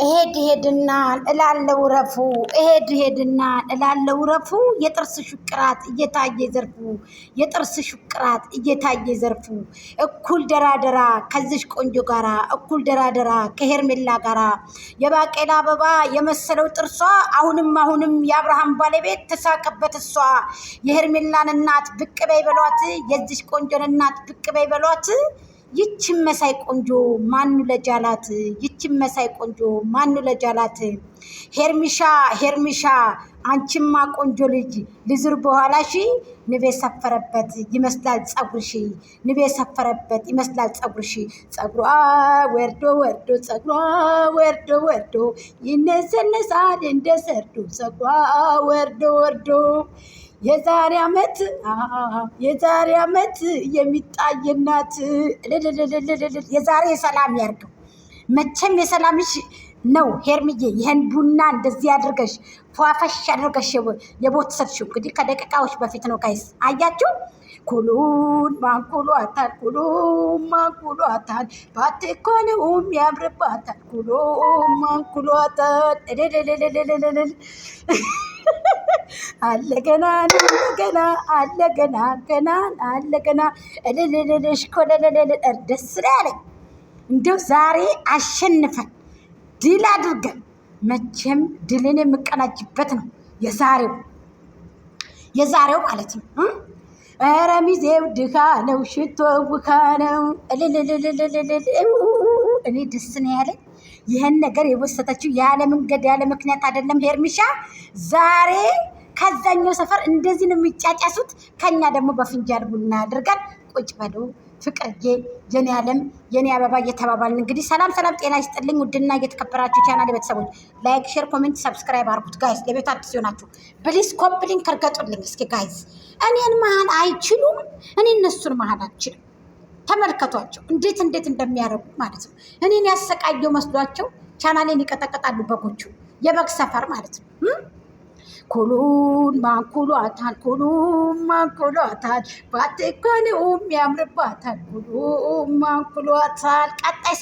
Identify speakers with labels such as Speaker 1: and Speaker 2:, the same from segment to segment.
Speaker 1: እሄድና እላለው ረፉ እሄድና እላለው ረፉ የጥርስ ሽቅራት እየታየ ዘርፉ የጥርስ ሽቅራት እየታየ ዘርፉ እኩል ደራደራ ከዚሽ ቆንጆ ጋራ እኩል ደራደራ ከሄርሜላ ጋራ የባቄላ አበባ የመሰለው ጥርሷ አሁንም የአብርሃም ባለቤት ተሳቀበት እሷ የሄርሜላን እናት ብቅ በይ በሏት የዚሽ ቆንጆን እናት ብቅ በይ በሏት ይችን መሳይ ቆንጆ ማኑ ለጃላት ይችን መሳይ ቆንጆ ማኑ ለጃላት ሄርሚሻ አንቺማ ቆንጆ ልጅ ልዝር በኋላሽ ንቤ ሰፈረበት ይመስላል ጸጉርሽ ንቤ ሰፈረበት ይመስላል ጸጉርሽ ጸጉሯ ወርዶ ጸጉሯ ወርዶ ይነሰነሳል እንደ ሰርዶ ጸጉሯ ወርዶ የዛሬ ዓመት የሚጣይናት የዛሬ ሰላም ያርገው። መቼም የሰላምሽ ነው ሄርሚዬ። ይሄን ቡና እንደዚህ አድርገሽ ፏፈሽ አድርገሽ የቦት ሰርሽው እንግዲህ ከደቂቃዎች በፊት ነው ጋይስ። አያችሁ ኩሉን ማንኩሏታል ባትኮንም ያምርባታል ኩሉን ማንኩሏታል አለገና እልልልልሽ ኮለለለል ደስ ያለኝ እንደው ዛሬ አሸንፈን ድል አድርገን መቼም ድልን የምቀናጅበት ነው የዛሬው ማለት ነው። ኧረ ሚዜው ድካ ነው ሽቶ ውካ ነው እልልልልልል እኔ ደስ ነው ያለኝ። ይህን ነገር የወሰተችው ያለ መንገድ ያለ ምክንያት አይደለም ሄርሚሻ። ዛሬ ከዛኛው ሰፈር እንደዚህ ነው የሚጫጫሱት፣ ከኛ ደግሞ በፍንጃል ቡና አድርገን ቁጭ በሉ ፍቅርዬ የኔ ዓለም የኔ አበባ እየተባባልን እንግዲህ ሰላም ጤና ይስጥልኝ። ውድና እየተከበራችሁ ቻናል ቤተሰቦች ላይክ፣ ሼር፣ ኮሜንት ሰብስክራይብ አድርጉት ጋይስ። ለቤቱ አዲስ ሲሆናችሁ ፕሊዝ ኮምፕሊንግ ከርገጡልኝ እስኪ ጋይስ። እኔን መሀል አይችሉም፣ እኔ እነሱን መሀል አልችልም። ተመልከቷቸው እንዴት እንደሚያደርጉ ማለት ነው። እኔን ያሰቃየው መስሏቸው ቻናሌን ይቀጠቀጣሉ በጎቹ፣ የበግ ሰፈር ማለት ነው። ኩሉን ማንኩሏታል ባትኮንም ያምርባታል ኩሉን ማንኩሏታል። ቀጣይ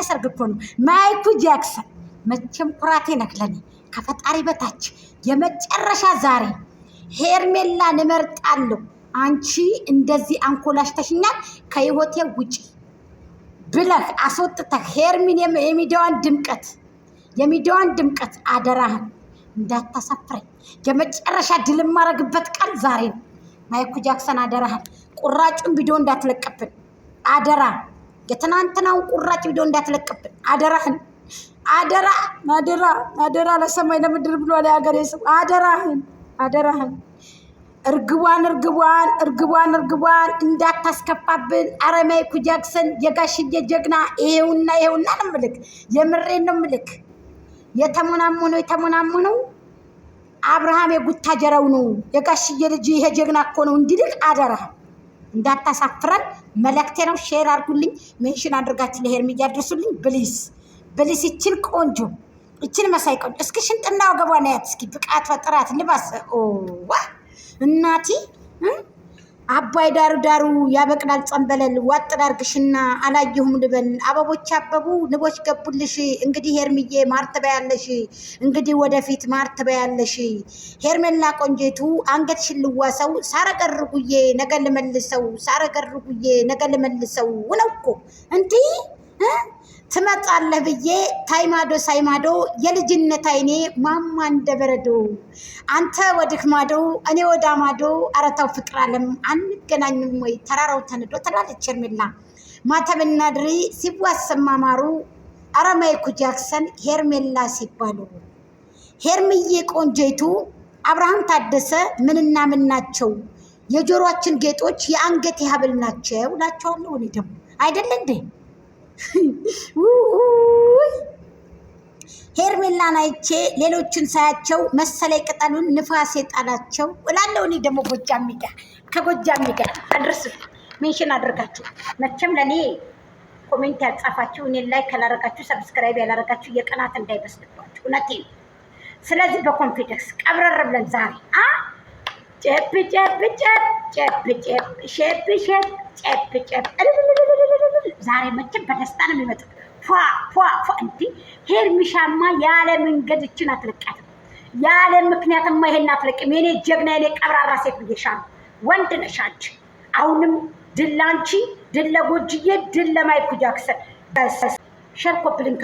Speaker 1: ሰርግ እኮ ነው። ማይኩ ጃክሰን መቼም ኩራቴ ነክለኔ ከፈጣሪ በታች የመጨረሻ ዛሬ ሄርሜላን እመርጣለሁ። አንቺ እንደዚህ አንኮላሽተሽኛል ከህይወቴ ውጪ ብለህ አስወጥተህ ሄርሚን የሚዲያዋን ድምቀት አደራህን እንዳታሳፍረኝ። የመጨረሻ ድል የማረግበት ቀን ዛሬ ነው። ማይኩ ጃክሰን አደራህን ቁራጩን ቪዲዮ እንዳትለቅብን አደራ። የትናንትናውን ቁራጭ ቪዲዮ እንዳትለቅብን አደራህን። አደራ ለሰማይ ለምድር ብሏል የሀገሬ ሰው። አደራህን እርግቧን እንዳታስከፋብን። ኧረ ማይኩ ጃክሰን የጋሽዬ ጀግና ይሄውና ነው ምልክ። የምሬን ነው ምልክ። የተሞናሞነው አብርሃም የጉታጀራው ነው የጋሽዬ ልጅ። ይሄ ጀግና እኮ ነው እንዲልክ አደራ እንዳታሳፍረን መልእክቴ ነው። ሼር አድርጉልኝ፣ ሜንሽን አድርጋችሁ ለሄርሚ ያድርሱልኝ ፕሊዝ። ይችን ቆንጆ ይችን መሳይ ቆንጆ እስኪ ሽንጥና ወገቧን ያት እስኪ ብቃት ፈጥራት ልባስ እናቲ አባይ ዳሩ ያበቅላል ጸንበለል ዋጥ ዳርግሽና አላየሁም ልበል። አበቦች አበቡ ንቦች ገቡልሽ። እንግዲህ ሄርሚዬ ማርተበያለሽ፣ እንግዲህ ወደፊት ማርተበያለሽ። ሄርሜላ ቆንጆቱ አንገትሽን ልዋሰው ሳረገርጉዬ ነገ ልመልሰው ነው እኮ እንዲህ ትመጣለህ ብዬ ታይማዶ ሳይማዶ የልጅነት አይኔ ማማ እንደበረዶ አንተ ወድክ ማዶ እኔ ወዳ ማዶ። ኧረ ተው ፍቅር አለም አንገናኝም ወይ ተራራው ተንዶ ትላለች ሄርሜላ። ማተብና ድሪ ሲዋሰማ ማሩ። ኧረ ማይኩ ጃክሰን ሄርሜላ ሲባሉ ሄርምዬ ቆንጆይቱ አብርሃም ታደሰ ምንና ምን ናቸው? የጆሮአችን ጌጦች የአንገት ሀብል ናቸው እላቸዋለሁ። እኔ ደግሞ አይደለ እንዴ ሄርሜላን አይቼ ሌሎችን ሳያቸው መሰለኝ ቅጠሉን ንፋስ የጣላቸው እላለሁ። እኔ ደግሞ ከጎጃም ሚዲያ አድርስ ሜንሽን አድርጋችሁ መቼም ለእኔ ኮሜንት ያልጻፋችሁ እኔ ላይ ካላረጋችሁ ሰብስክራይብ ያላረጋችሁ የቀናት እንዳይበስልባችሁ እውነቴን። ስለዚህ በኮንፊደንስ ቀብረር ብለን ዛሬ ጨብ ዛሬ መቼም በደስታ ነው የሚመጡት። እንዲ ሄርሚሻማ ያለ መንገድ እችን አትለቃትም። ያለ ምክንያትማ ይሄን አትለቅም። የኔ ጀግና የኔ ቀብራራ ሴት ብዬሻለሁ። ወንድ ነሽ አንቺ። አሁንም ድል ላንቺ፣ ድል ለጎጅዬ፣ ድል ለማይኩ ጃክሰን። ሸርኮፕልን